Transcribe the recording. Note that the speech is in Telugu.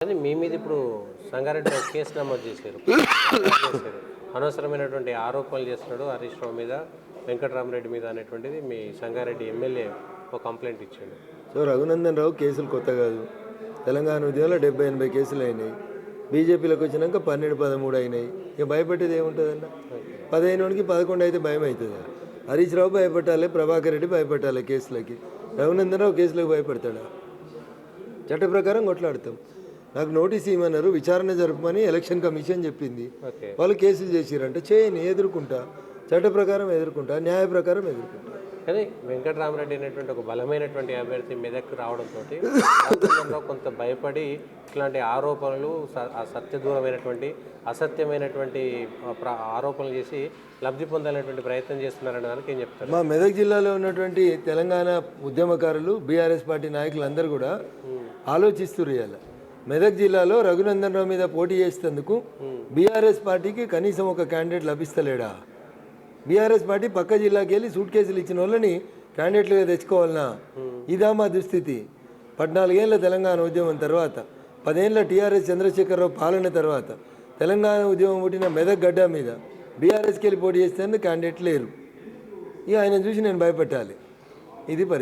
కానీ మీ మీద ఇప్పుడు సంగారెడ్డిలో కేసు నమోదు చేశారు. అనవసరమైనటువంటి ఆరోపణలు చేస్తున్నాడు హరీష్ రావు మీద, వెంకటరామరెడ్డి మీద అనేటువంటిది మీ సంగారెడ్డి ఎమ్మెల్యే ఒక కంప్లైంట్ ఇచ్చాడు. సో రఘునందన్ రావు కేసులు కొత్త కాదు. తెలంగాణ ఉద్యమంలో 70-80 కేసులు అయినాయి. బీజేపీలోకి వచ్చినాక 12-13 అయినాయి. ఇక భయపెట్టేది ఏముంటుందన్న? 15 11 అయితే భయం అవుతుంది. హరీష్ రావు భయపెట్టాలి, ప్రభాకర్ రెడ్డి భయపెట్టాలి కేసులకి. రఘునందన్ రావు కేసులకు భయపెడతాడా? చట్ట ప్రకారం కొట్లాడతాం. నాకు నోటీస్ ఇవ్వమన్నారు, విచారణ జరపమని ఎలక్షన్ కమిషన్ చెప్పింది. వాళ్ళు కేసులు చేసిరంటే చేయని, ఎదుర్కొంటా. చట్ట ప్రకారం ఎదుర్కొంటా, న్యాయ ప్రకారం ఎదుర్కొంటా. కానీ వెంకటరామరెడ్డి అనేటువంటి ఒక బలమైనటువంటి అభ్యర్థి మెదక్ రావడంతో కొంత భయపడి ఇట్లాంటి ఆరోపణలు, సత్యదూరమైనటువంటి అసత్యమైనటువంటి ఆరోపణలు చేసి లబ్ధి పొందాలనేటువంటి ప్రయత్నం చేస్తున్నారనే దానికి ఏం చెప్తారు? మా మెదక్ జిల్లాలో ఉన్నటువంటి తెలంగాణ ఉద్యమకారులు, బీఆర్ఎస్ పార్టీ నాయకులు అందరూ కూడా ఆలోచిస్తున్నారు. ఇవాళ మెదక్ జిల్లాలో రఘునందన్ రావు మీద పోటీ చేసేందుకు బీఆర్ఎస్ పార్టీకి కనీసం ఒక క్యాండిడేట్ లభిస్తలేడా? బీఆర్ఎస్ పార్టీ పక్క జిల్లాకి వెళ్ళి సూట్ కేసులు ఇచ్చిన వాళ్ళని క్యాండిడేట్లుగా తెచ్చుకోవాలన్నా? ఇదా మా దుస్థితి? 14 ఏళ్ళ తెలంగాణ ఉద్యమం తర్వాత, 10 ఏళ్ళ టీఆర్ఎస్ చంద్రశేఖరరావు పాలన తర్వాత తెలంగాణ ఉద్యమం పుట్టిన మెదక్ గడ్డ మీద బీఆర్ఎస్కి వెళ్ళి పోటీ చేసేందుకు క్యాండిడేట్ లేరు. ఇక ఆయన చూసి నేను భయపెట్టాలి. ఇది పరిస్థితి.